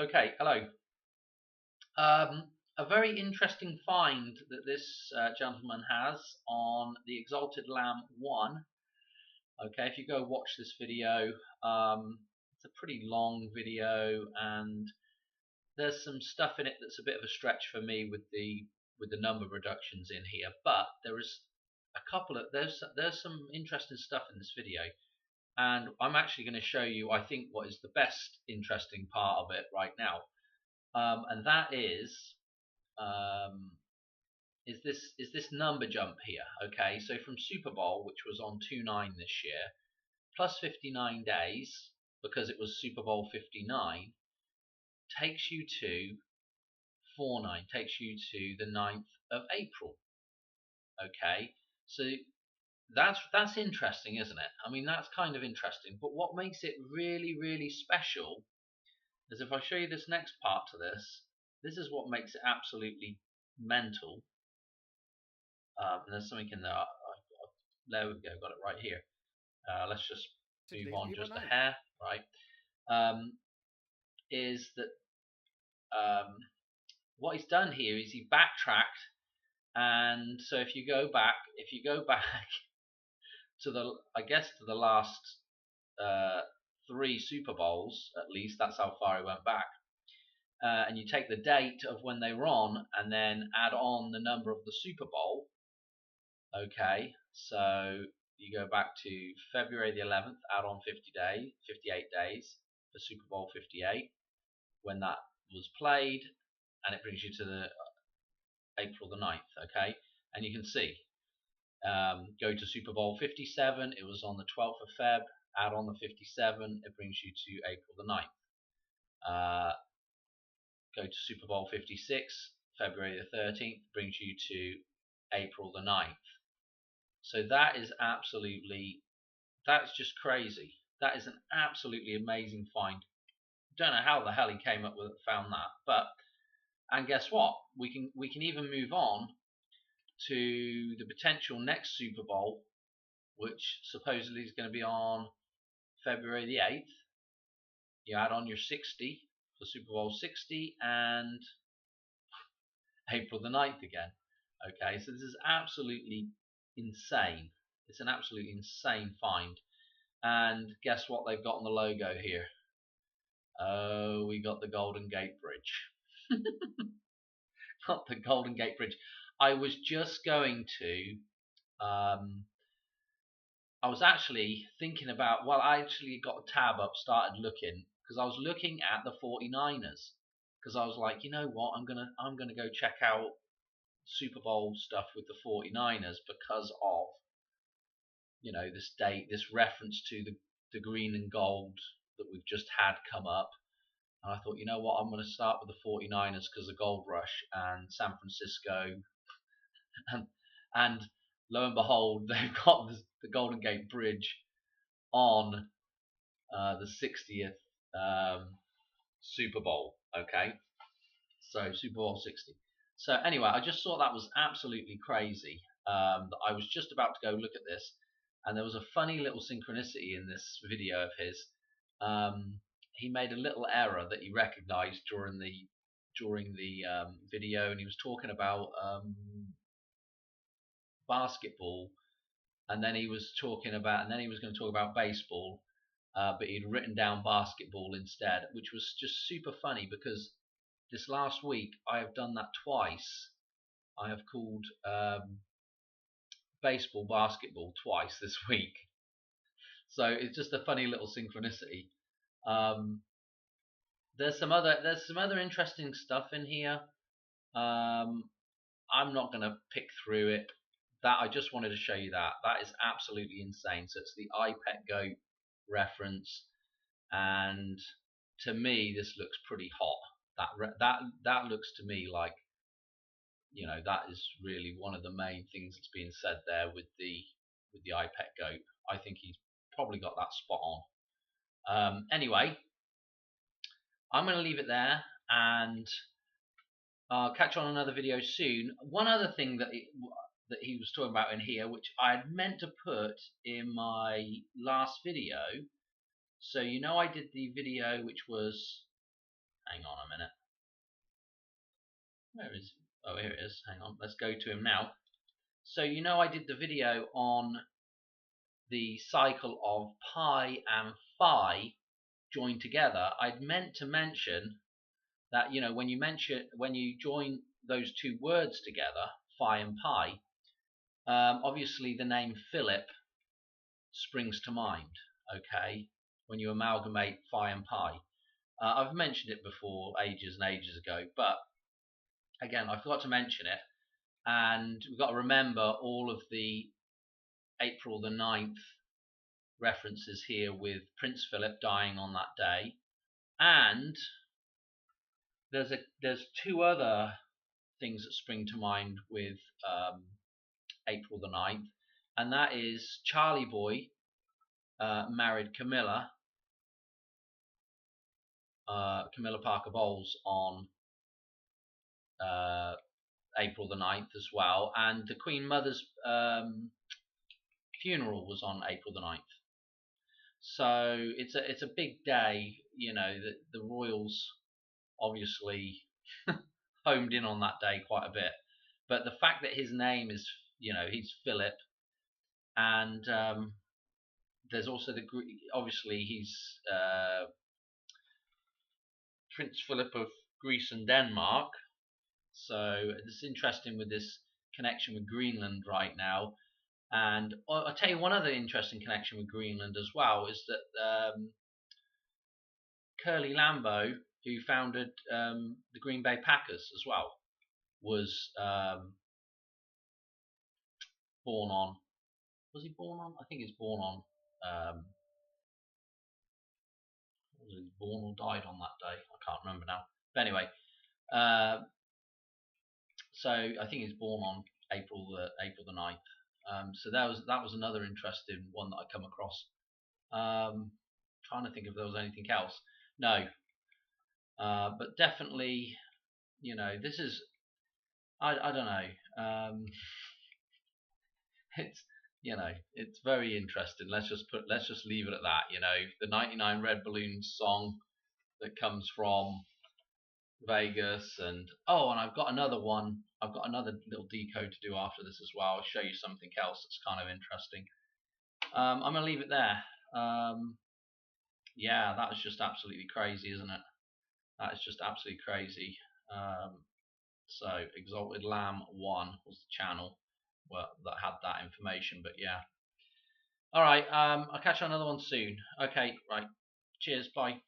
Okay, hello. Um, a very interesting find that this gentleman has on the Exalted Lamb 1. Okay, if you go watch this video, it's a pretty long video, and there's some stuff in it that's a bit of a stretch for me with the number reductions in here. But there is a couple of there's some interesting stuff in this video, and I'm actually going to show you, I think, what is the best interesting part of it right now. And that um, is this number jump here. Okay, so from Super Bowl, which was on 2/9 this year, plus 59 days, because it was Super Bowl 59, takes you to 4/9, takes you to the 9th of April. Okay, so that's interesting, isn't it? I mean, that's kind of interesting. But what makes it really, really special is if I show you this next part to this. This is what makes it absolutely mental. And there's something in there. There we go, got it right here. Let's just move on just a hair, right? Is that what he's done here is he backtracked, and so if you go back to the last three Super Bowls, at least that's how far he went back. And you take the date of when they were on, and then add on the number of the Super Bowl. Okay, so you go back to February the 11th, add on 58 days for Super Bowl 58, when that was played, and it brings you to the April the 9th. Okay, and you can see, go to Super Bowl 57, it was on the 12th of Feb, add on the 57, it brings you to April the 9th. Go to Super Bowl 56, February the 13th, brings you to April the 9th. So that's just crazy. That is an absolutely amazing find. Don't know how the hell he came up with it, found that. But, and guess what? We can even move on to the potential next Super Bowl, which supposedly is going to be on February the 8th. You add on your 60 for Super Bowl 60 and April the 9th again. Okay, so this is absolutely insane. It's an absolutely insane find. And guess what they've got on the logo here? Oh, we got the Golden Gate Bridge. Not the Golden Gate Bridge. I was just going to I was actually thinking about, well, I actually got a tab up, started looking, because I was looking at the 49ers, because I was like, you know what, I'm gonna go check out Super Bowl stuff with the 49ers because of, this date, this reference to the green and gold that we've just had come up. And I thought, you know what, I'm going to start with the 49ers because of Gold Rush and San Francisco. and lo and behold, they've got the Golden Gate Bridge on the 60th Super Bowl. Okay, so Super Bowl 60. So anyway, I just thought that was absolutely crazy. That I was just about to go look at this, and there was a funny little synchronicity in this video of his. He made a little error that he recognized during the video, and he was talking about basketball, and then he was going to talk about baseball, but he'd written down basketball instead, which was just super funny because this last week I have done that twice. I have called baseball basketball twice this week, so it's just a funny little synchronicity. There's some other interesting stuff in here. I'm not going to pick through it. That I just wanted to show you that is absolutely insane. So it's the Ipet goat reference, and to me this looks pretty hot. That looks to me like, that is really one of the main things that's being said there with the Ipet goat. I think he's probably got that spot on. Anyway, I'm going to leave it there, and I'll catch on another video soon. One other thing that he was talking about in here, which I had meant to put in my last video. So I did the video which was, Hang on a minute. Where is? Oh, here it is. Hang on. Let's go to him now. So you know I did the video on the cycle of pi and phi joined together. I'd meant to mention that when you join those two words together, phi and pi, obviously the name Philip springs to mind. Okay, when you amalgamate phi and pi. I've mentioned it before ages and ages ago, but again I forgot to mention it, and we've got to remember all of the April the 9th references here with Prince Philip dying on that day, and there's two other things that spring to mind with April the 9th, and that is Charlie Boy married Camilla Parker Bowles on April the 9th as well, and the Queen Mother's funeral was on April the 9th. So it's a big day. The royals obviously homed in on that day quite a bit, but the fact that his name is, he's Philip, and there's also obviously he's Prince Philip of Greece and Denmark. So it's interesting with this connection with Greenland right now. And I'll tell you one other interesting connection with Greenland as well is that Curly Lambeau, who founded the Green Bay Packers as well, was born on. Was he born on? I think he's born on. Was he born or died on that day? I can't remember now. But anyway, so I think he's born on April the 9th. So that was another interesting one that I come across. Trying to think if there was anything else. No, but definitely, this is I don't know. It's very interesting. Let's just leave it at that. The 99 Red Balloons song that comes from Vegas, and I've got another one. I've got another little decode to do after this as well. I'll show you something else that's kind of interesting. I'm gonna leave it there. Yeah, that is just absolutely crazy, isn't it? That is just absolutely crazy. So Exalted Lamb 1 was the channel that had that information. But yeah. All right. I'll catch you on another one soon. Okay. Right. Cheers. Bye.